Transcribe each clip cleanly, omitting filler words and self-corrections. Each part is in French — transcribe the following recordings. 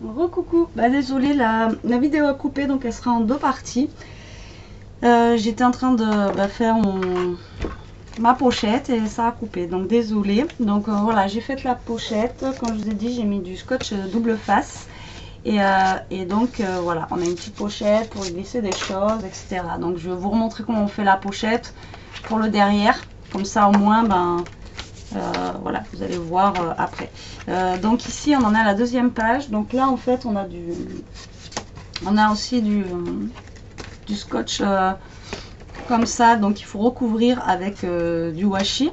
Recoucou, bah désolée, la vidéo a coupé, donc elle sera en deux parties. J'étais en train de faire ma pochette et ça a coupé, donc désolée. Donc voilà, j'ai fait la pochette, comme je vous ai dit, j'ai mis du scotch double face. Et donc voilà, on a une petite pochette pour glisser des choses, etc. Donc je vais vous remontrer comment on fait la pochette pour le derrière, comme ça au moins, ben voilà, vous allez voir après. Donc ici on en est à la deuxième page. Donc là en fait on a aussi du scotch comme ça, donc il faut recouvrir avec du washi.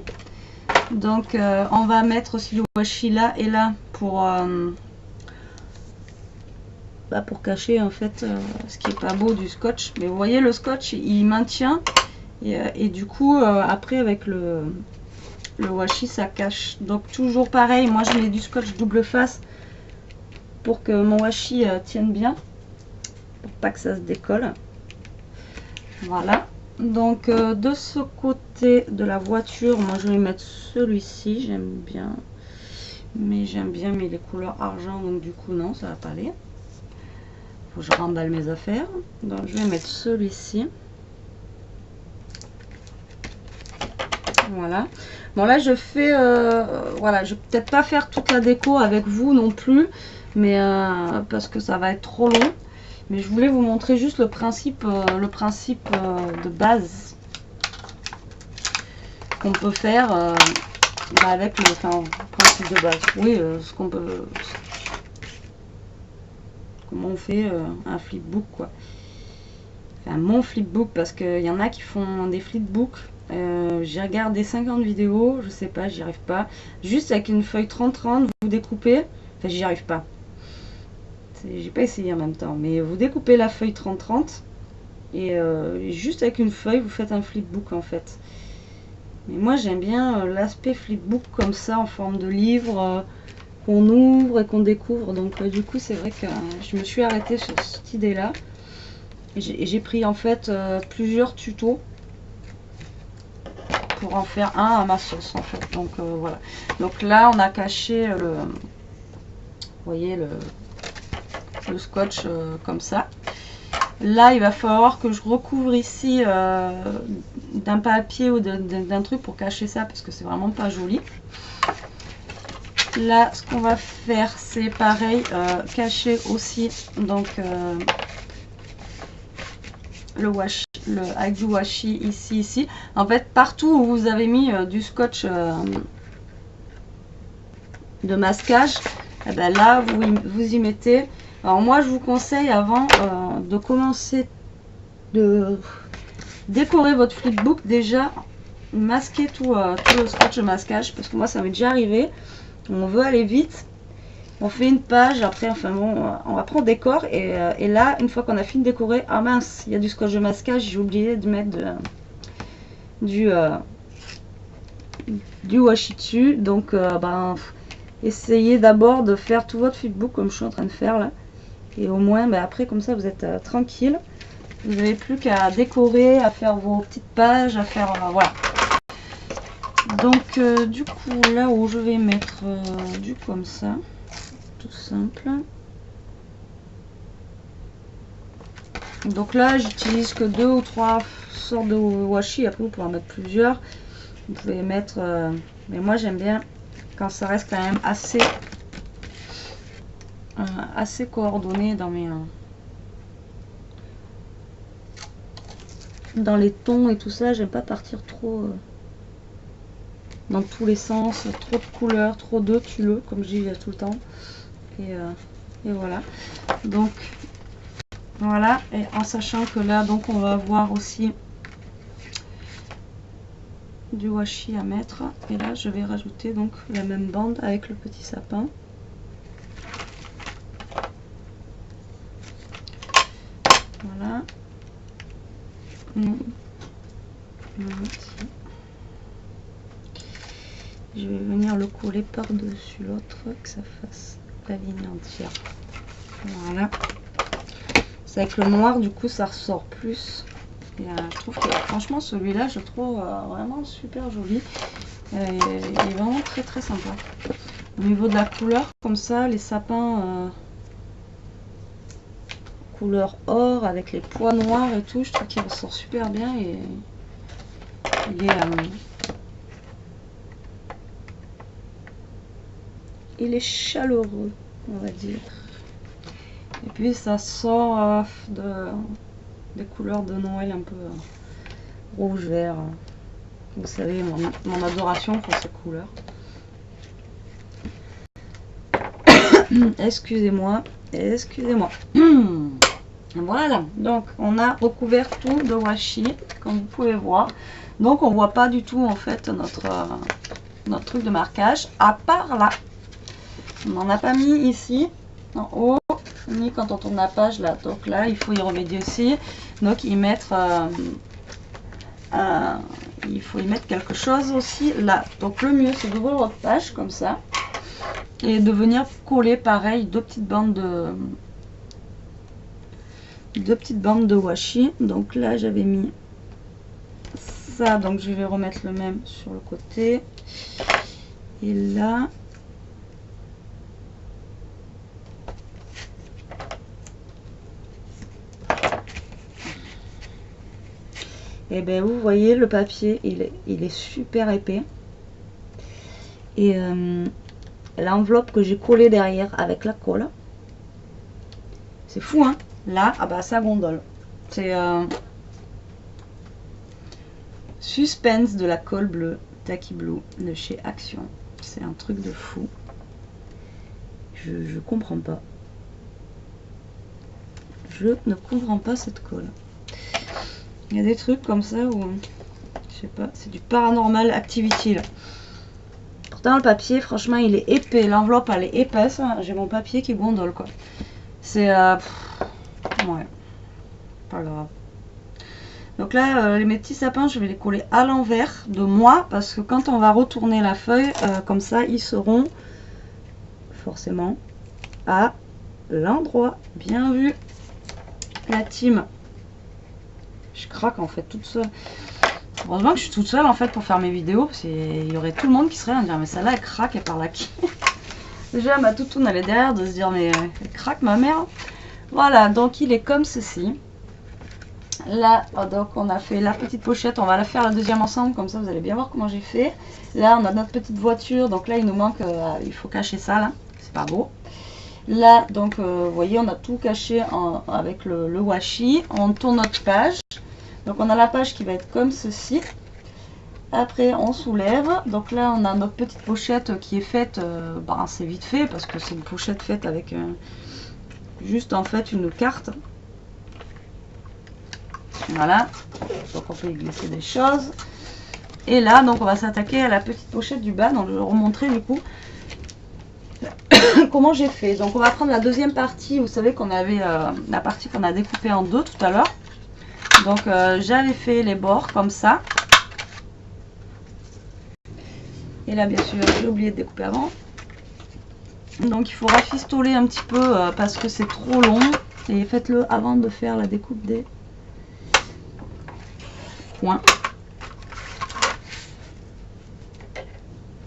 Donc on va mettre aussi du washi là et là pour cacher en fait ce qui est pas beau du scotch. Mais vous voyez, le scotch il maintient et du coup après avec le washi ça cache. Donc toujours pareil, moi je mets du scotch double face pour que mon washi tienne bien, pour pas que ça se décolle. Voilà. Donc de ce côté de la voiture, moi je vais mettre celui-ci, j'aime bien, mais les couleurs argent, donc du coup non, ça va pas aller. Faut que je remballe mes affaires. Donc je vais mettre celui-ci. Voilà. Bon là je fais voilà, je vais peut-être pas faire toute la déco avec vous non plus, mais parce que ça va être trop long. Mais je voulais vous montrer juste le principe de base qu'on peut faire avec le principe de base. Oui, ce qu'on peut, comment on fait un flipbook quoi. Enfin mon flipbook, parce qu'il y en a qui font des flipbooks. J'ai regardé 50 vidéos, je sais pas, j'y arrive pas. Juste avec une feuille 30-30, vous découpez. Enfin, j'y arrive pas. J'ai pas essayé en même temps, mais vous découpez la feuille 30-30 et juste avec une feuille, vous faites un flipbook en fait. Mais moi, j'aime bien l'aspect flipbook comme ça, en forme de livre qu'on ouvre et qu'on découvre. Donc, du coup, c'est vrai que je me suis arrêtée sur cette idée-là. Et j'ai pris en fait plusieurs tutos pour en faire un à ma sauce en fait. Donc voilà. Donc là on a caché vous voyez le scotch comme ça. Là il va falloir que je recouvre ici d'un papier ou d'un truc pour cacher ça, parce que c'est vraiment pas joli. Là ce qu'on va faire c'est pareil, cacher aussi donc le washi, avec du washi ici. En fait, partout où vous avez mis du scotch de masquage, et ben là, vous y mettez. Alors moi, je vous conseille avant de commencer de décorer votre flipbook, déjà masquer tout le scotch de masquage, parce que moi, ça m'est déjà arrivé. On veut aller vite. On fait une page, après, enfin bon, après on décore, et là, une fois qu'on a fini de décorer, ah mince, il y a du scotch de masquage, j'ai oublié de mettre du washi dessus. Donc, essayez d'abord de faire tout votre flipbook comme je suis en train de faire là. Et au moins, après, comme ça, vous êtes tranquille. Vous n'avez plus qu'à décorer, à faire vos petites pages, à faire, voilà. Donc, du coup, là où je vais mettre du comme ça, tout simple. Donc là j'utilise que 2 ou 3 sortes de washi, après vous pouvez en mettre plusieurs, vous pouvez mettre mais moi j'aime bien quand ça reste quand même assez coordonné dans mes dans les tons et tout ça. J'aime pas partir trop dans tous les sens, trop de couleurs, trop de tulle comme je dis tout le temps, et voilà. Donc voilà, et en sachant que là donc on va avoir aussi du washi à mettre, et là je vais rajouter donc la même bande avec le petit sapin. Voilà. Je vais venir le coller par dessus l'autre, que ça fasse la ligne entière. Voilà. C'est avec le noir, du coup ça ressort plus. Et je trouve que franchement celui-là je trouve vraiment super joli. Il est vraiment très sympa. Au niveau de la couleur, comme ça, les sapins couleur or avec les pois noirs et tout. Je trouve qu'il ressort super bien et il est chaleureux, on va dire. Et puis ça sort des couleurs de Noël un peu rouge, vert. Vous savez, mon adoration pour ces couleurs. Excusez-moi, excusez-moi. Voilà, donc on a recouvert tout de washi, comme vous pouvez voir. Donc on voit pas du tout en fait notre truc de marquage, à part là. On n'en a pas mis ici, en haut, ni quand on tourne la page là. Donc là, il faut y remédier aussi. Donc il faut y mettre quelque chose aussi là. Donc le mieux c'est d'ouvrir votre page comme ça et de venir coller pareil deux petites bandes de washi. Donc là j'avais mis ça, donc je vais remettre le même sur le côté et là et ben vous voyez le papier il est super épais et l'enveloppe que j'ai collée derrière avec la colle, c'est fou hein. Là ah bah ça gondole, c'est Suspense de la colle bleue Tacky Blue de chez Action. C'est un truc de fou, je comprends pas, je ne comprends pas cette colle. Il y a des trucs comme ça où, je sais pas, c'est du Paranormal Activity là. Pourtant le papier, franchement, il est épais. L'enveloppe, elle est épaisse. J'ai mon papier qui gondole quoi. C'est... ouais. Pas grave. Donc là, mes petits sapins, je vais les coller à l'envers de moi. Parce que quand on va retourner la feuille, comme ça, ils seront forcément à l'endroit. Bien vu, la team. Je craque en fait toute seule. Heureusement que je suis toute seule en fait pour faire mes vidéos, parce qu'il y aurait tout le monde qui serait à me dire mais celle-là elle craque, elle parle à qui? Déjà ma toutoune elle est derrière de se dire mais elle craque ma mère. Voilà, donc il est comme ceci. Là, donc on a fait la petite pochette, on va la faire la deuxième ensemble, comme ça vous allez bien voir comment j'ai fait. Là on a notre petite voiture, donc là il nous manque, il faut cacher ça là, c'est pas beau. Là donc vous voyez on a tout caché avec le washi, on tourne notre page. Donc on a la page qui va être comme ceci. Après on soulève. Donc là on a notre petite pochette qui est faite. C'est vite fait parce que c'est une pochette faite avec juste en fait une carte. Voilà. Donc on peut y glisser des choses. Et là donc on va s'attaquer à la petite pochette du bas. Donc je vais vous remontrer du coup comment j'ai fait. Donc on va prendre la deuxième partie. Vous savez qu'on avait la partie qu'on a découpée en deux tout à l'heure. Donc j'avais fait les bords comme ça. Et là bien sûr j'ai oublié de découper avant. Donc il faut rafistoler un petit peu parce que c'est trop long. Et faites-le avant de faire la découpe des coins.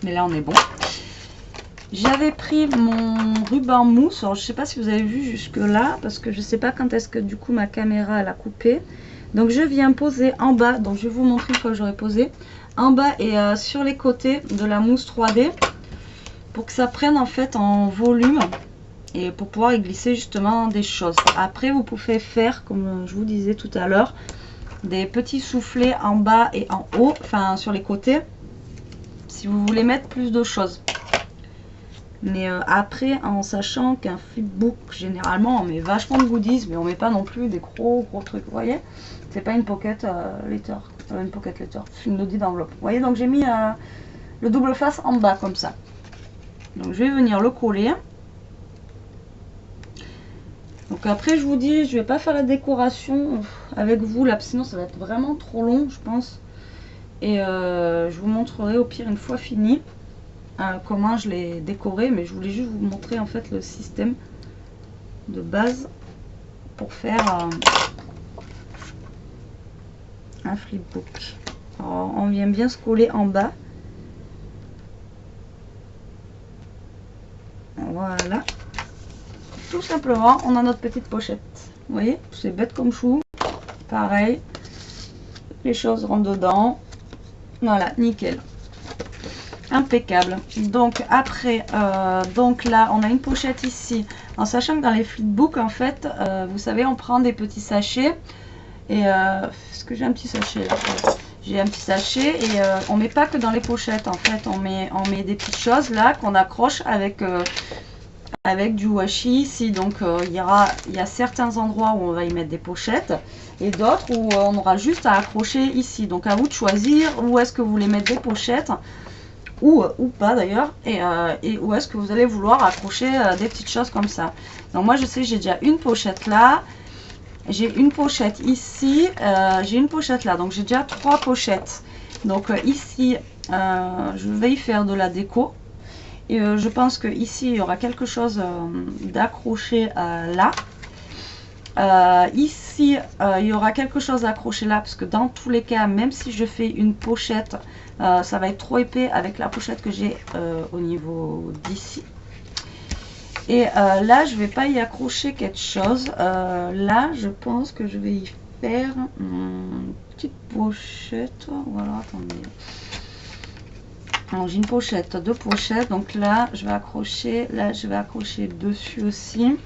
Mais là on est bon. J'avais pris mon ruban mousse. Alors je sais pas si vous avez vu jusque là. Parce que je sais pas quand est-ce que du coup ma caméra elle a coupé. Donc je viens poser en bas, donc je vais vous montrer une fois que j'aurai posé, en bas et sur les côtés de la mousse 3D pour que ça prenne en fait en volume et pour pouvoir y glisser justement des choses. Après vous pouvez faire, comme je vous disais tout à l'heure, des petits soufflets en bas et en haut, enfin sur les côtés, si vous voulez mettre plus de choses. Mais après, en sachant qu'un flipbook, généralement, on met vachement de goodies, mais on met pas non plus des gros trucs, vous voyez. C'est pas une pocket letter, une pocket letter, c'est une audit d'enveloppe. Vous voyez, donc j'ai mis le double face en bas, comme ça. Donc je vais venir le coller. Donc après, je vous dis, je vais pas faire la décoration avec vous, là, sinon ça va être vraiment trop long, je pense. Et je vous montrerai au pire une fois fini. Comment je l'ai décoré, mais je voulais juste vous montrer en fait le système de base pour faire un flipbook. Alors, on vient bien se coller en bas. Voilà. Tout simplement, on a notre petite pochette. Vous voyez, c'est bête comme chou. Pareil, les choses rentrent dedans. Voilà, nickel. Impeccable. Donc après, donc là, on a une pochette ici. En sachant que dans les flipbooks, en fait, vous savez, on prend des petits sachets. Et est-ce que j'ai un petit sachet là? J'ai un petit sachet et on met pas que dans les pochettes. En fait, on met des petites choses là qu'on accroche avec du washi ici. Donc il y a certains endroits où on va y mettre des pochettes et d'autres où on aura juste à accrocher ici. Donc à vous de choisir où est-ce que vous voulez mettre des pochettes ou pas d'ailleurs, et où est-ce que vous allez vouloir accrocher des petites choses comme ça. Donc moi je sais que j'ai déjà une pochette là, j'ai une pochette ici, j'ai une pochette là, donc j'ai déjà 3 pochettes. Donc ici je vais y faire de la déco. Et je pense que ici il y aura quelque chose d'accroché là. Ici il y aura quelque chose accroché là, parce que dans tous les cas, même si je fais une pochette, ça va être trop épais avec la pochette que j'ai au niveau d'ici. Et là je vais pas y accrocher quelque chose. Là je pense que je vais y faire une petite pochette. Voilà, attendez. Alors j'ai une pochette, 2 pochettes, donc là je vais accrocher dessus aussi.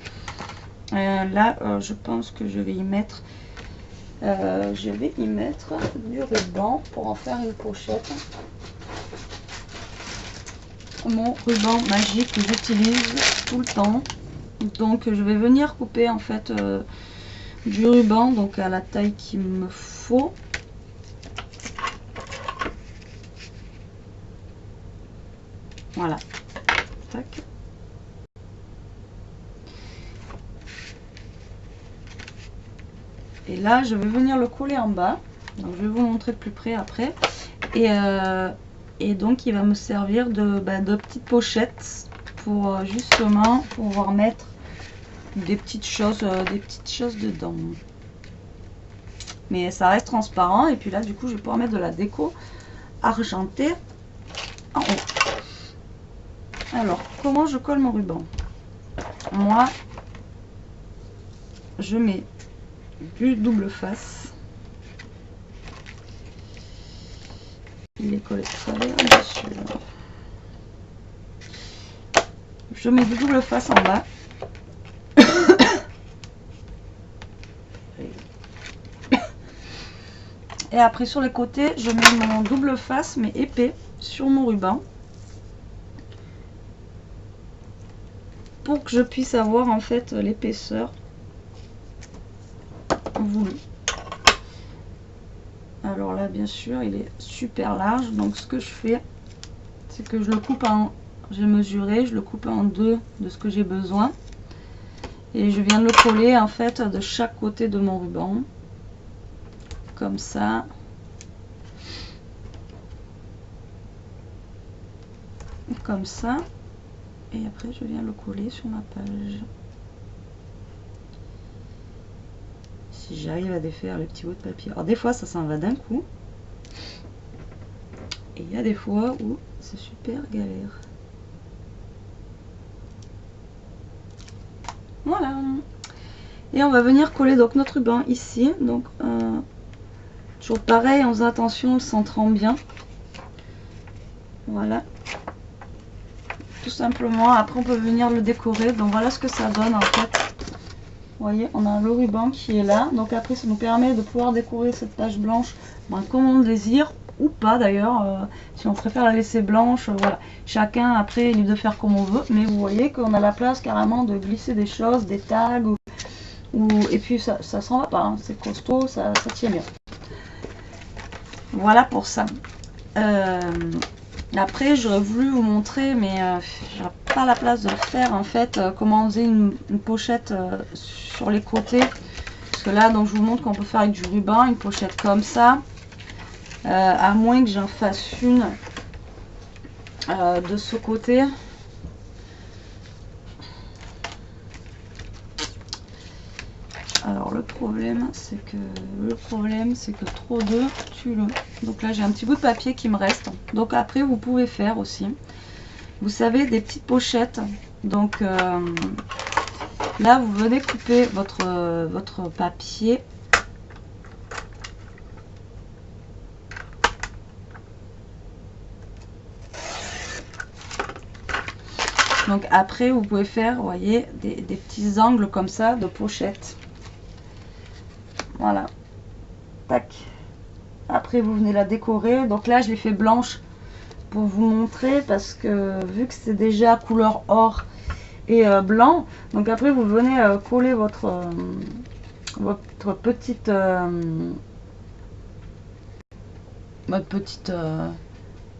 Là je pense que je vais y mettre du ruban pour en faire une pochette. Mon ruban magique que j'utilise tout le temps. Donc je vais venir couper en fait du ruban, donc à la taille qu'il me faut. Voilà. Tac. Et là, je vais venir le coller en bas. Donc, je vais vous montrer de plus près après. Et donc, il va me servir de petites pochettes pour justement pouvoir mettre des petites choses dedans. Mais ça reste transparent. Et puis là, du coup, je vais pouvoir mettre de la déco argentée en haut. Alors, comment je colle mon ruban? Moi, je mets du double face. Il est collé très bien sûr. Je mets du double face en bas. Et après sur les côtés, je mets mon double face mais épais sur mon ruban. Pour que je puisse avoir en fait l'épaisseur voulue. Alors là bien sûr il est super large, donc ce que je fais c'est que je le coupe en, j'ai mesuré, je le coupe en 2 de ce que j'ai besoin et je viens de le coller en fait de chaque côté de mon ruban comme ça. Comme ça, et après je viens le coller sur ma page. Si j'arrive à défaire les petits bouts de papier. Alors des fois ça s'en va d'un coup, et il y a des fois où c'est super galère. Voilà. Et on va venir coller donc notre ruban ici. Donc toujours pareil, en faisant attention, le centrant bien. Voilà. Tout simplement, après on peut venir le décorer. Donc voilà ce que ça donne en fait. Vous voyez, on a le ruban qui est là. Donc après ça nous permet de pouvoir décorer cette page blanche comme on le désire, ou pas d'ailleurs, si on préfère la laisser blanche. Voilà, chacun après est libre de faire comme on veut, mais vous voyez qu'on a la place carrément de glisser des choses, des tags, et puis ça s'en va pas, hein. C'est costaud, ça tient bien. Voilà pour ça. Après j'aurais voulu vous montrer, mais j'aurais pas la place de le faire en fait, comment on faisait une pochette sur les côtés, parce que là donc je vous montre qu'on peut faire avec du ruban une pochette comme ça, à moins que j'en fasse une de ce côté. Alors le problème c'est que trop de tue le. Donc là j'ai un petit bout de papier qui me reste. Donc après vous pouvez faire aussi, vous savez, des petites pochettes. Donc Là, vous venez couper votre papier. Donc après, vous pouvez faire, vous voyez, des petits angles comme ça de pochette. Voilà. Tac. Après, vous venez la décorer. Donc là, je l'ai fait blanche pour vous montrer parce que vu que c'est déjà couleur or et blanc, donc après, vous venez coller votre petite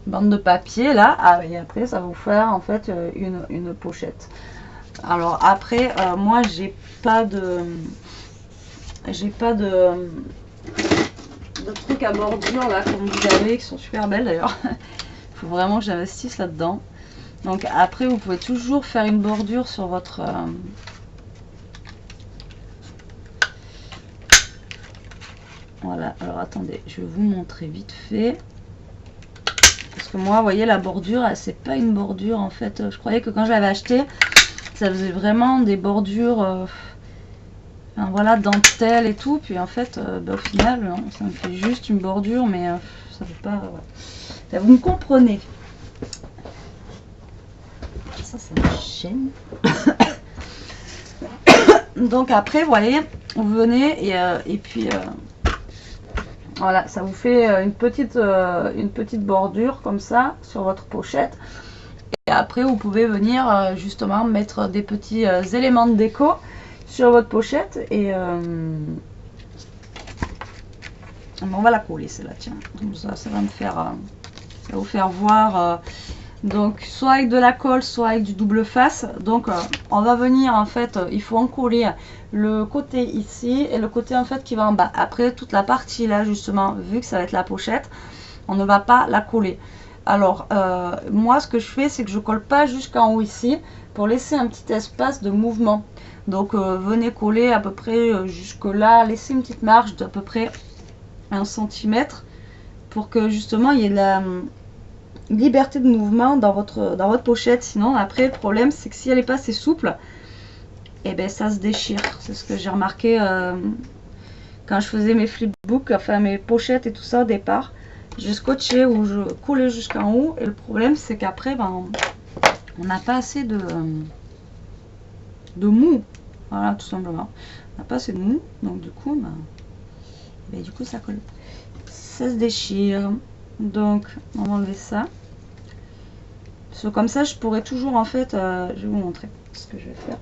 bande de papier là. Ah, et après, ça va vous faire en fait une pochette. Alors après, moi, j'ai pas de trucs à bordure là comme vous avez qui sont super belles d'ailleurs. Il faut vraiment que j'investisse là-dedans. Donc après vous pouvez toujours faire une bordure sur votre voilà. Alors attendez, je vais vous montrer vite fait parce que moi vous voyez la bordure, c'est pas une bordure en fait. Je croyais que quand je l'avais acheté ça faisait vraiment des bordures voilà, dentelle et tout, puis en fait au final non, ça me fait juste une bordure, mais ça fait pas ouais. Vous me comprenez. Ça me gêne. Donc après vous voyez, vous venez et puis voilà, ça vous fait une petite bordure comme ça sur votre pochette. Et après vous pouvez venir justement mettre des petits éléments de déco sur votre pochette et on va la coller celle-là, tiens, comme ça va me faire ça va vous faire voir donc soit avec de la colle, soit avec du double face. Donc on va venir en fait, il faut en coller le côté ici et le côté en fait qui va en bas. Après toute la partie là justement, vu que ça va être la pochette, on ne va pas la coller. Alors moi ce que je fais, c'est que je colle pas jusqu'en haut ici pour laisser un petit espace de mouvement. Donc venez coller à peu près jusque là, laissez une petite marge d'à peu près 1 cm pour que justement il y ait de la liberté de mouvement dans votre pochette. Sinon après le problème c'est que si elle n'est pas assez souple, et ben ça se déchire. C'est ce que j'ai remarqué quand je faisais mes flipbooks, enfin mes pochettes et tout ça au départ. Je scotchais ou je collais jusqu'en haut et le problème c'est qu'après ben, on n'a pas assez de mou, voilà, tout simplement. On n'a pas assez de mou, donc du coup ça colle, ça se déchire. Donc on va enlever ça parce que comme ça je pourrais toujours en fait je vais vous montrer ce que je vais faire.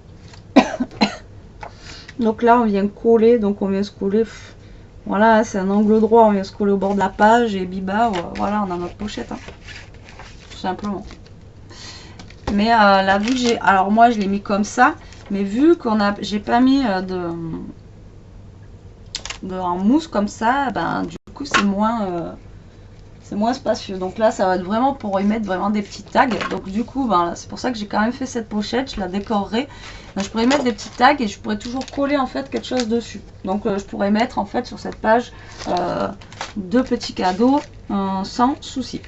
Donc là on vient coller, donc on vient se coller, voilà, c'est un angle droit, on vient se coller au bord de la page et biba, voilà, on a notre pochette, hein, tout simplement. Mais là vu que j'ai, alors moi je l'ai mis comme ça, mais vu qu'on a, j'ai pas mis en mousse comme ça, ben du coup c'est moins spacieux. Donc là ça va être vraiment pour y mettre vraiment des petits tags. Donc du coup ben, c'est pour ça que j'ai quand même fait cette pochette, je la décorerai. Donc, je pourrais mettre des petits tags et je pourrais toujours coller en fait quelque chose dessus. Donc je pourrais mettre en fait sur cette page 2 petits cadeaux sans souci.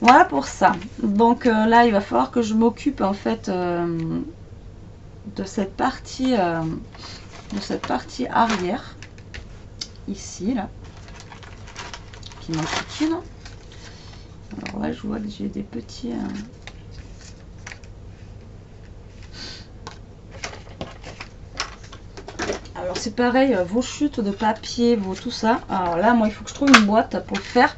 Voilà pour ça. Donc là il va falloir que je m'occupe en fait de cette partie arrière ici là qui manque une. Alors là je vois que j'ai des petits alors c'est pareil, vos chutes de papier, vos tout ça, alors là moi il faut que je trouve une boîte pour le faire,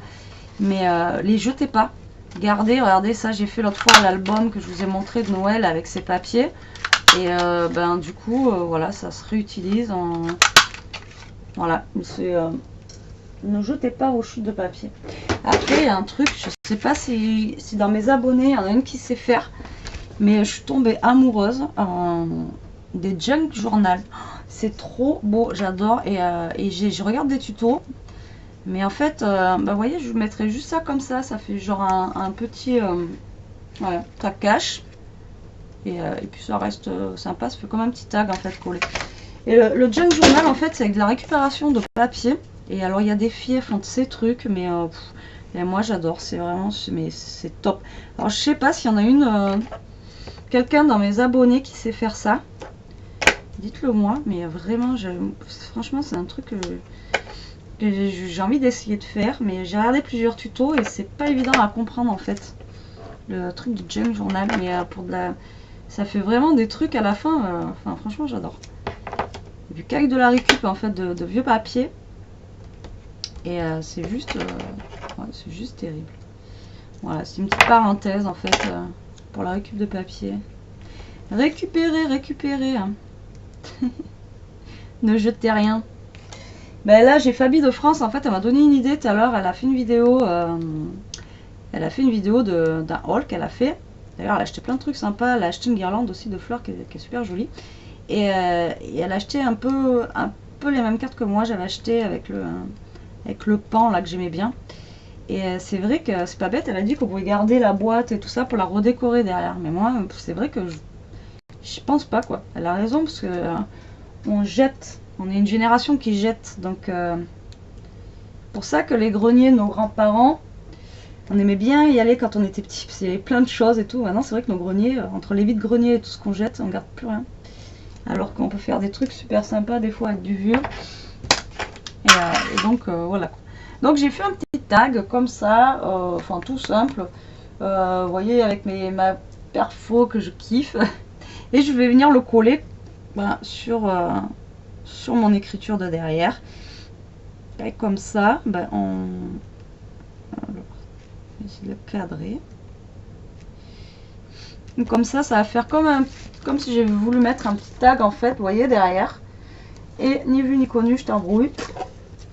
mais les jetez pas, gardez. Regardez, ça j'ai fait l'autre fois l'album que je vous ai montré de Noël avec ces papiers. Et ben du coup voilà, ça se réutilise en voilà, c'est ne jetez pas vos chutes de papier. Après il y a un truc, je sais pas si dans mes abonnés il y en a une qui sait faire, mais je suis tombée amoureuse des junk journal. C'est trop beau, j'adore. Et je regarde des tutos, mais en fait bah, vous voyez, je vous mettrai juste ça comme ça, ça fait genre un petit voilà, ça cache. Et puis ça reste sympa, ça fait comme un petit tag en fait collé. Et le junk journal en fait c'est avec de la récupération de papier. Et alors il y a des filles font de ces trucs, mais et moi j'adore, c'est vraiment, mais c'est top. Alors je sais pas s'il y en a une quelqu'un dans mes abonnés qui sait faire ça. Dites-le moi, mais vraiment, franchement, c'est un truc que j'ai envie d'essayer de faire, mais j'ai regardé plusieurs tutos et c'est pas évident à comprendre en fait. Le truc du junk journal, mais pour de la... Ça fait vraiment des trucs à la fin, enfin franchement j'adore. Du qu'avec de la récup en fait de vieux papier. Et c'est juste terrible. Voilà, c'est une petite parenthèse en fait pour la récup de papier. Récupérer. Hein. Ne jetez rien. Ben là j'ai Fabi de France, en fait elle m'a donné une idée tout à l'heure, elle a fait une vidéo d'un haul qu'elle a fait. D'ailleurs elle a acheté plein de trucs sympas, elle a acheté une guirlande aussi de fleurs qui est super jolie. Et elle a acheté un peu les mêmes cartes que moi j'avais acheté avec le pan là que j'aimais bien. Et c'est vrai que c'est pas bête, elle a dit qu'on pouvait garder la boîte et tout ça pour la redécorer derrière. Mais moi c'est vrai que je pense pas quoi. Elle a raison parce que on jette, on est une génération qui jette. Donc pour ça que les greniers de nos grands-parents, on aimait bien y aller quand on était petit, parce qu'il y avait plein de choses et tout. Maintenant c'est vrai que nos greniers, entre les vides greniers et tout ce qu'on jette, on garde plus rien. Alors qu'on peut faire des trucs super sympas des fois avec du vieux. Et donc voilà. Donc j'ai fait un petit tag comme ça, enfin tout simple. Vous voyez avec ma perfo que je kiffe. Et je vais venir le coller sur mon écriture de derrière. Et comme ça, on va essayer de le cadrer. Donc comme ça va faire comme si j'avais voulu mettre un petit tag en fait, vous voyez, derrière. Et ni vu ni connu, je t'embrouille.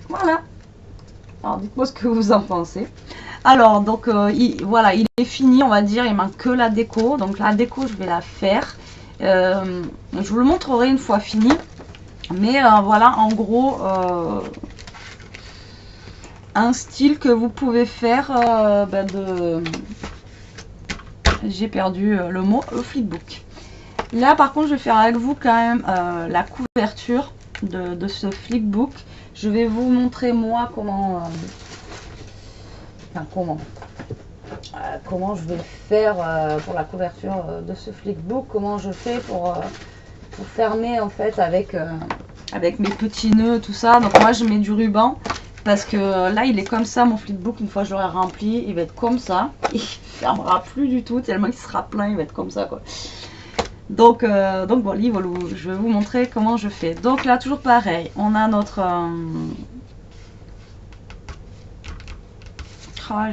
Voilà. Alors dites-moi ce que vous en pensez. Alors donc voilà, il est fini, on va dire, il manque que la déco. Donc la déco, je vais la faire. Je vous le montrerai une fois fini. Mais voilà, en gros, un style que vous pouvez faire j'ai perdu le mot flipbook. Là par contre je vais faire avec vous quand même la couverture de ce flipbook. Je vais vous montrer moi comment comment je vais faire pour la couverture de ce flipbook, comment je fais pour fermer en fait avec mes petits nœuds, tout ça. Donc moi je mets du ruban parce que là il est comme ça mon flipbook. Une fois je l'aurai rempli, il va être comme ça, il fermera plus du tout tellement il sera plein, il va être comme ça quoi. Donc voilà, je vais vous montrer comment je fais. Donc là toujours pareil, on a notre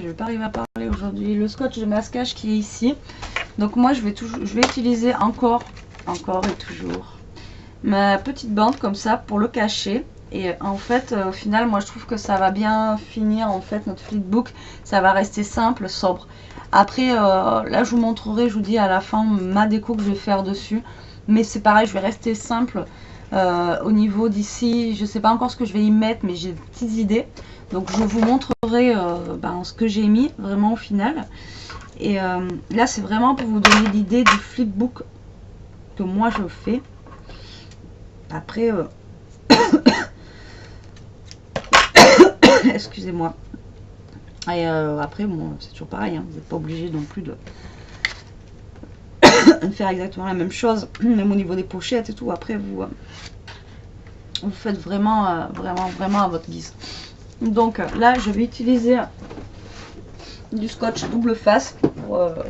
je vais pas arriver à parler aujourd'hui, le scotch de masquage qui est ici. Donc moi je vais utiliser encore et toujours ma petite bande comme ça pour le cacher. Et en fait au final moi je trouve que ça va bien finir en fait notre flipbook. Ça va rester simple, sobre. Après là je vous montrerai, je vous dis à la fin ma déco que je vais faire dessus. Mais c'est pareil, je vais rester simple au niveau d'ici. Je sais pas encore ce que je vais y mettre, mais j'ai des petites idées. Donc je vous montrerai ce que j'ai mis vraiment au final. Et là c'est vraiment pour vous donner l'idée du flipbook que moi je fais. Après excusez-moi. Et après bon c'est toujours pareil, hein, vous n'êtes pas obligé non plus de faire exactement la même chose, même au niveau des pochettes et tout. Après vous faites vraiment à votre guise. Donc là je vais utiliser du scotch double face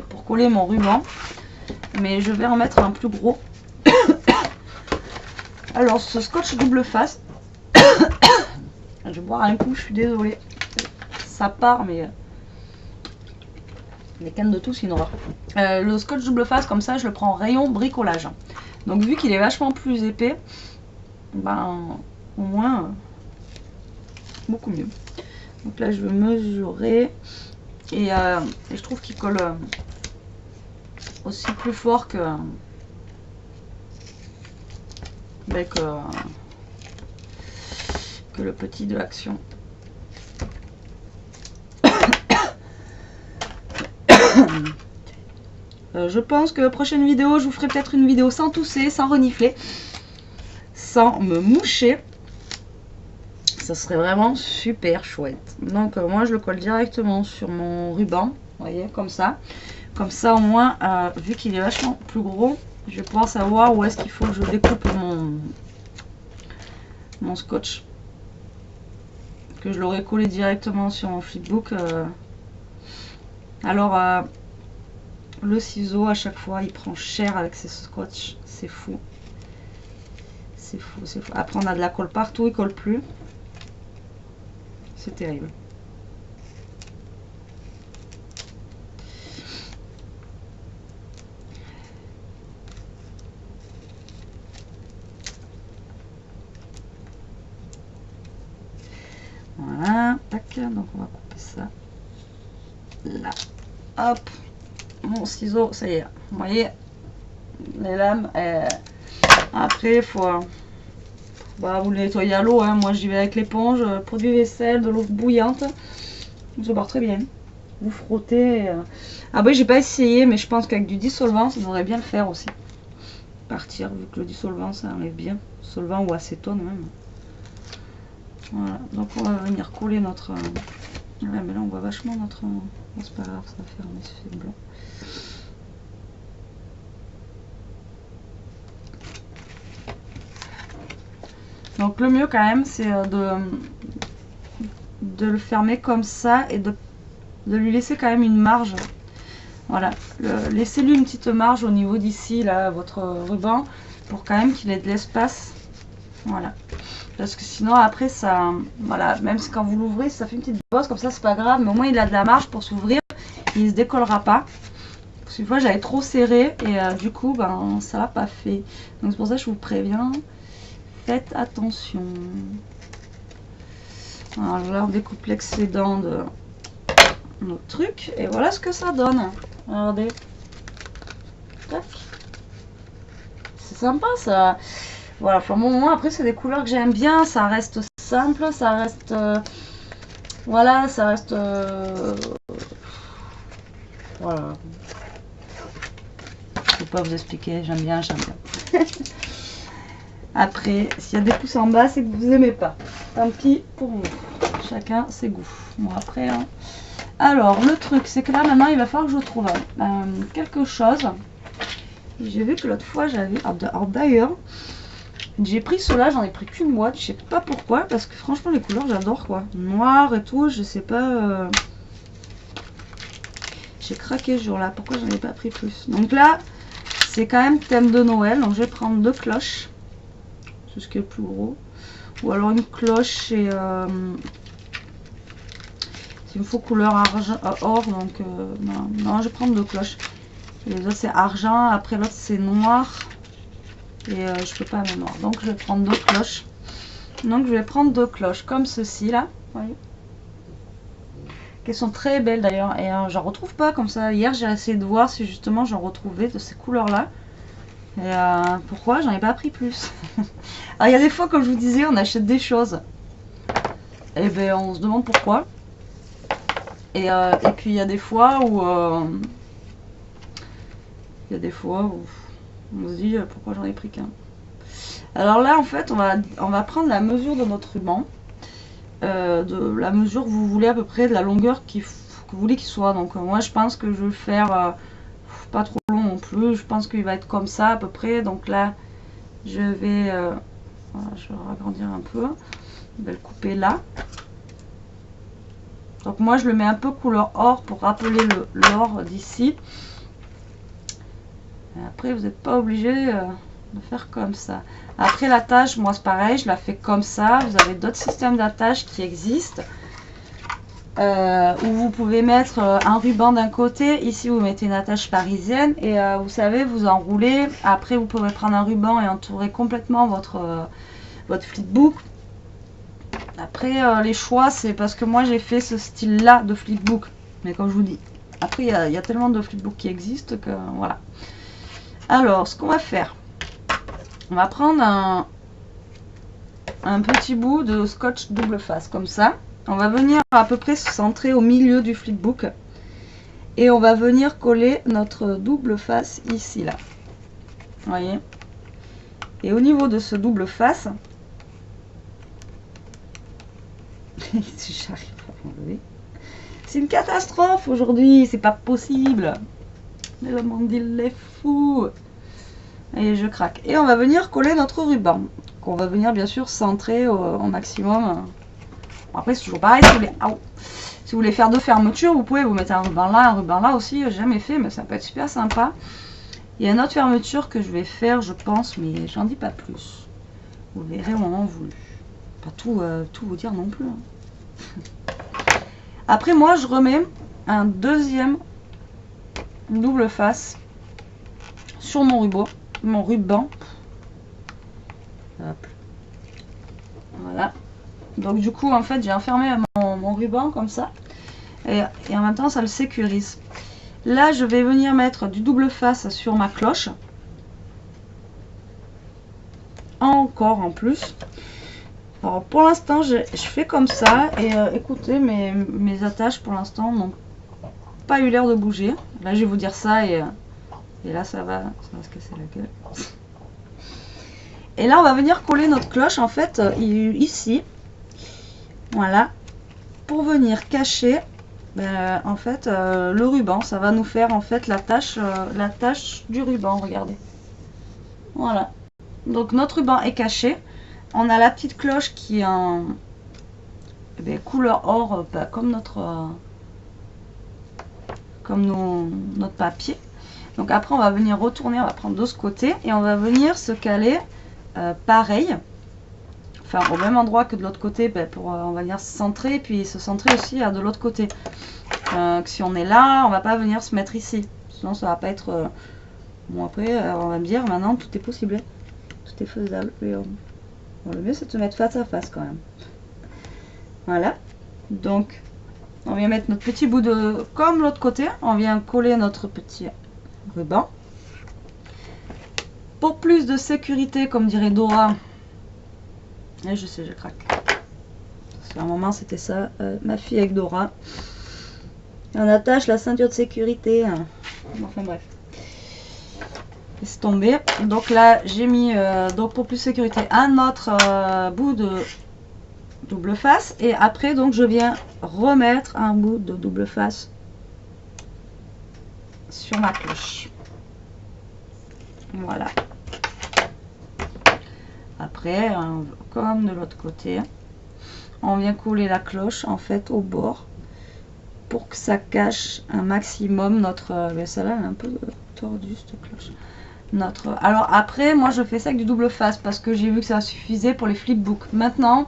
pour coller mon ruban, mais je vais en mettre un plus gros. Alors ce scotch double face, je vais boire un coup, je suis désolée, ça part, mais les cannes de tout c'est une horreur. Le scotch double face comme ça je le prends en rayon bricolage. Donc vu qu'il est vachement plus épais, au moins beaucoup mieux. Donc là je vais mesurer et je trouve qu'il colle aussi plus fort que le petit de Action. Je pense que la prochaine vidéo, je vous ferai peut-être une vidéo sans tousser, sans renifler, sans me moucher. Ça serait vraiment super chouette. Donc moi je le colle directement sur mon ruban, vous voyez, comme ça. Comme ça au moins, vu qu'il est vachement plus gros, je vais pouvoir savoir où est-ce qu'il faut que je découpe mon scotch. Que je l'aurais collé directement sur mon flipbook. Alors, le ciseau, à chaque fois, il prend cher avec ses scotch. C'est fou. C'est fou, c'est fou. Après, on a de la colle partout, il colle plus. C'est terrible. Voilà, tac, donc on va couper ça là. Hop, mon ciseau, ça y est. Vous voyez, les lames, après, il faut vous le nettoyer à l'eau. Hein. Moi, j'y vais avec l'éponge, produit vaisselle, de l'eau bouillante. Ça part très bien. Vous frottez. Ah oui, j'ai pas essayé, mais je pense qu'avec du dissolvant, ça devrait bien le faire aussi. Partir, vu que le dissolvant, ça enlève bien. Solvant ou acétone même. Voilà, donc on va venir coller notre... Ouais, mais là on voit vachement notre... Bon, c'est pas grave, ça va faire un effet blanc. Donc le mieux quand même, c'est de le fermer comme ça et de lui laisser quand même une marge. Voilà, laissez-lui une petite marge au niveau d'ici, là, votre ruban, pour quand même qu'il ait de l'espace. Voilà. Parce que sinon après ça, voilà, même si quand vous l'ouvrez, ça fait une petite bosse comme ça, c'est pas grave, mais au moins il a de la marge pour s'ouvrir, il se décollera pas. Parce qu'une fois j'avais trop serré et du coup ben ça l'a pas fait. Donc c'est pour ça que je vous préviens, faites attention. Alors là on découpe l'excédent de notre truc et voilà ce que ça donne. Regardez. Tac. C'est sympa ça. Voilà, enfin bon, moi après c'est des couleurs que j'aime bien, ça reste simple, ça reste... voilà, ça reste... voilà. Je peux pas vous expliquer, j'aime bien, j'aime bien. Après, s'il y a des pouces en bas, c'est que vous aimez pas. Tant pis pour vous. Chacun ses goûts. Bon après... Hein. Alors, le truc, c'est que là maintenant il va falloir que je trouve quelque chose. J'ai vu que l'autre fois j'avais... Alors d'ailleurs... J'ai pris cela, j'en ai pris qu'une boîte, je sais pas pourquoi, parce que franchement les couleurs j'adore quoi. Noir et tout, je sais pas. J'ai craqué ce jour-là, pourquoi j'en ai pas pris plus. Donc là, c'est quand même thème de Noël, donc je vais prendre 2 cloches. C'est ce qui est le plus gros. Ou alors une cloche et... il me faut couleur argent, or, donc non, je vais prendre 2 cloches. Les autres c'est argent, après l'autre c'est noir. Et je peux pas la mémoire, donc je vais prendre 2 cloches. Donc je vais prendre 2 cloches comme ceci là, voyez, qui sont très belles d'ailleurs. Et j'en retrouve pas comme ça. Hier j'ai essayé de voir si justement j'en retrouvais de ces couleurs là. Et pourquoi j'en ai pas pris plus. Alors il y a des fois, comme je vous disais, on achète des choses et ben on se demande pourquoi. Et puis il y a des fois où on se dit pourquoi j'en ai pris qu'un. Alors là en fait on va prendre la mesure de notre ruban, de la mesure que vous voulez à peu près, de la longueur que vous voulez qu'il soit. Donc moi je pense que je vais le faire pas trop long non plus, je pense qu'il va être comme ça à peu près. Donc là je vais voilà, je vais agrandir un peu, je vais le couper là. Donc moi je le mets un peu couleur or pour rappeler l'or d'ici. Après, vous n'êtes pas obligé de faire comme ça. Après, l'attache, moi, c'est pareil. Je la fais comme ça. Vous avez d'autres systèmes d'attache qui existent. Où vous pouvez mettre un ruban d'un côté. Ici, vous mettez une attache parisienne. Et vous savez, vous enroulez. Après, vous pouvez prendre un ruban et entourer complètement votre flipbook. Après, les choix, c'est parce que moi, j'ai fait ce style-là de flipbook. Mais comme je vous dis, après, il y a tellement de flipbooks qui existent que voilà. Alors, ce qu'on va faire, on va prendre un petit bout de scotch double face, comme ça. On va venir à peu près se centrer au milieu du flipbook. Et on va venir coller notre double face ici, là. Vous voyez? Et au niveau de ce double face, si j'arrive à enlever, c'est une catastrophe aujourd'hui, c'est pas possible. Le monde il est fou. et je craque. Et on va venir coller notre ruban, qu'on va venir bien sûr centrer au maximum. Après c'est toujours pareil, si vous voulez faire deux fermetures, vous pouvez vous mettre un ruban là aussi, j'ai jamais fait, mais ça peut être super sympa. Il y a une autre fermeture que je vais faire, je pense, mais j'en dis pas plus. Vous verrez au moment voulu. Pas tout vous dire non plus. Hein. Après moi, je remets un deuxième double face sur mon ruban. Hop. Voilà. Donc du coup, en fait, j'ai enfermé mon ruban comme ça. Et en même temps, ça le sécurise. Là, je vais venir mettre du double face sur ma cloche. Encore en plus. Alors pour l'instant, je fais comme ça. Et écoutez, mes attaches pour l'instant n'ont pas eu l'air de bouger. Là, je vais vous dire ça et là, ça va se casser la gueule. Et là, on va venir coller notre cloche en fait ici. Voilà. Pour venir cacher en fait le ruban. Ça va nous faire en fait la tâche du ruban. Regardez. Voilà. Donc notre ruban est caché. On a la petite cloche qui est en couleur or, comme notre papier. Donc après on va venir retourner, on va prendre de ce côté et on va venir se caler pareil, enfin au même endroit que de l'autre côté, pour on va venir se centrer et puis se centrer aussi de l'autre côté. Si on est là, on va pas venir se mettre ici, sinon ça va pas être bon. Après on va me dire maintenant tout est possible, tout est faisable. Et, bon, le mieux c'est de se mettre face à face quand même. Voilà, donc on vient mettre notre petit bout de, comme l'autre côté, on vient coller notre petit ruban. Pour plus de sécurité, comme dirait Dora, et je sais, je craque. Parce qu'à un moment c'était ça, ma fille avec Dora. On attache la ceinture de sécurité. Enfin bref. Laisse tomber. Donc là j'ai mis, donc pour plus de sécurité, un autre bout de double face. Et après donc je viens remettre un bout de double face sur ma cloche. Voilà. Après, comme de l'autre côté, on vient coller la cloche en fait au bord pour que ça cache un maximum notre. Celle-là est un peu tordue cette cloche. Alors après, moi je fais ça avec du double face parce que j'ai vu que ça suffisait pour les flipbooks. Maintenant,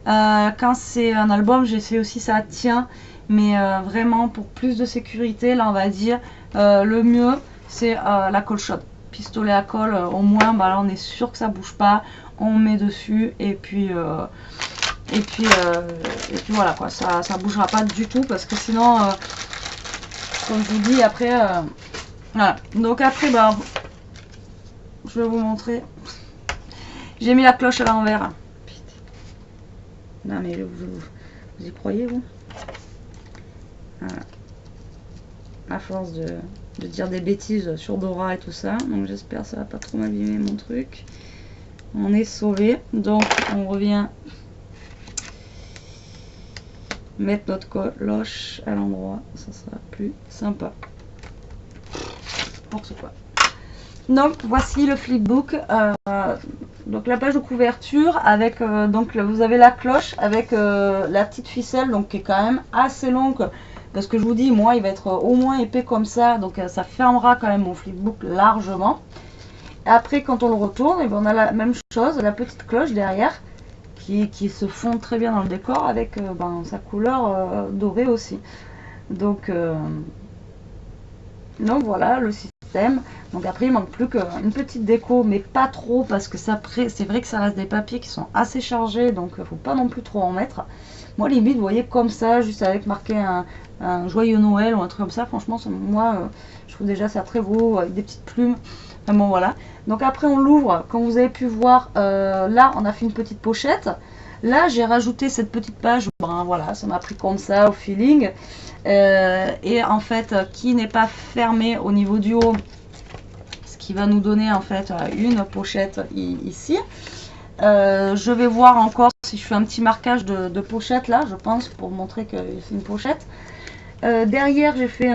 quand c'est un album, j'essaie aussi ça tient, mais vraiment pour plus de sécurité, là on va dire le mieux c'est la colle chaude. Pistolet à colle, au moins là on est sûr que ça bouge pas, on met dessus et puis voilà quoi, ça bougera pas du tout parce que sinon comme je vous dis après voilà. Donc après je vais vous montrer, j'ai mis la cloche à l'envers. Non mais vous y croyez vous? Voilà. À force de dire des bêtises sur Dora et tout ça, donc j'espère que ça va pas trop m'abîmer mon truc. On est sauvé, donc on revient mettre notre cloche à l'endroit, ça sera plus sympa pour ce quoi. Donc voici le flipbook, donc la page de couverture avec donc vous avez la cloche avec la petite ficelle, donc qui est quand même assez longue. Parce que je vous dis, moi, il va être au moins épais comme ça. Donc, ça fermera quand même mon flipbook largement. Après, quand on le retourne, et bien, on a la même chose, la petite cloche derrière, qui se fond très bien dans le décor avec sa couleur dorée aussi. Donc voilà le système. Donc après, il manque plus qu'une petite déco, mais pas trop, parce que c'est vrai que ça reste des papiers qui sont assez chargés. Donc, il ne faut pas non plus trop en mettre. Moi, limite, vous voyez, comme ça, juste avec marqué un joyeux Noël ou un truc comme ça, franchement, moi, je trouve déjà ça très beau, avec des petites plumes. Enfin bon, voilà. Donc après, on l'ouvre. Comme vous avez pu voir, là, on a fait une petite pochette. Là, j'ai rajouté cette petite page. Voilà, ça m'a pris comme ça, au feeling. Et en fait, qui n'est pas fermé au niveau du haut. Ce qui va nous donner, en fait, une pochette ici. Je vais voir encore si je fais un petit marquage de pochette là, je pense, pour montrer que c'est une pochette. Derrière, j'ai fait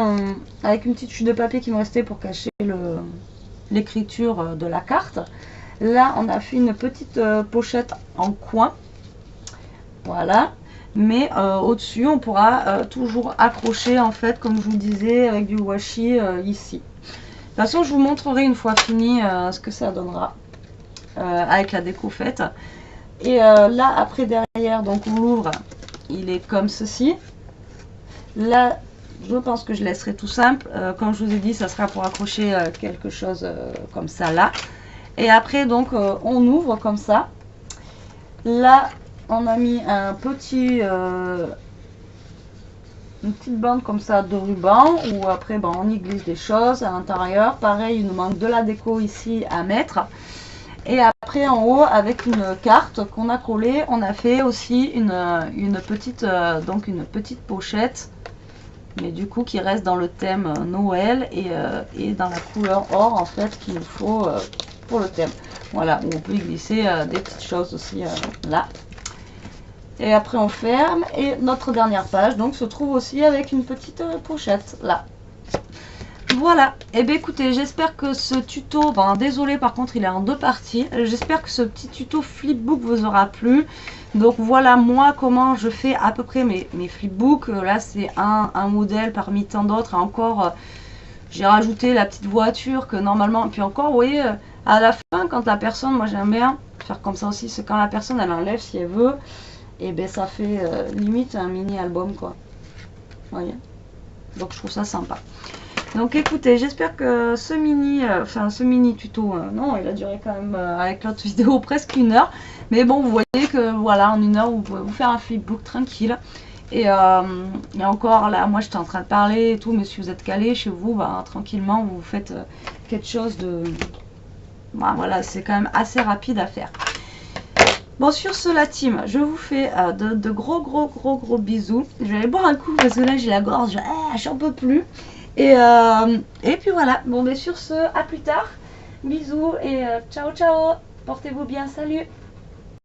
avec une petite chute de papier qui me restait pour cacher l'écriture de la carte. Là, on a fait une petite pochette en coin. Voilà. Mais au-dessus, on pourra toujours accrocher, en fait, comme je vous disais, avec du washi ici. De toute façon, je vous montrerai une fois fini ce que ça donnera avec la déco faite. Et là, après, derrière, donc on l'ouvre, il est comme ceci. Là, je pense que je laisserai tout simple. Comme je vous ai dit, ça sera pour accrocher quelque chose comme ça là. Et après, donc, on ouvre comme ça. Là, on a mis un petit, une petite bande comme ça de ruban. Ou après, ben, on y glisse des choses à l'intérieur. Pareil, il nous manque de la déco ici à mettre. Et après, en haut, avec une carte qu'on a collée, on a fait aussi une petite pochette. Mais du coup qui reste dans le thème Noël et dans la couleur or en fait qu'il nous faut pour le thème. Voilà, on peut y glisser des petites choses aussi là. Et après on ferme et notre dernière page donc se trouve aussi avec une petite pochette là. Voilà, et bien écoutez, j'espère que ce tuto, ben désolé par contre il est en 2 parties, j'espère que ce petit tuto flipbook vous aura plu. Donc voilà moi comment je fais à peu près mes flipbooks. Là c'est un modèle parmi tant d'autres, et encore j'ai rajouté la petite voiture que normalement, puis encore vous voyez à la fin quand la personne, moi j'aime bien faire comme ça aussi, c'est quand la personne elle enlève si elle veut, et ben ça fait limite un mini album quoi, vous voyez, donc je trouve ça sympa. Donc écoutez, j'espère que ce mini tuto, non il a duré quand même avec l'autre vidéo presque 1 heure. Mais bon vous voyez que voilà en 1 heure vous pouvez vous faire un flipbook tranquille. Et encore là moi j'étais en train de parler et tout, mais si vous êtes calé chez vous, bah, tranquillement vous faites quelque chose de... Bah, voilà, c'est quand même assez rapide à faire. Bon sur ce la team, je vous fais de gros bisous. Je vais aller boire un coup parce que là j'ai la gorge, j'en peux plus. Et puis voilà, bon ben sur ce, à plus tard, bisous et ciao ciao, portez-vous bien, salut.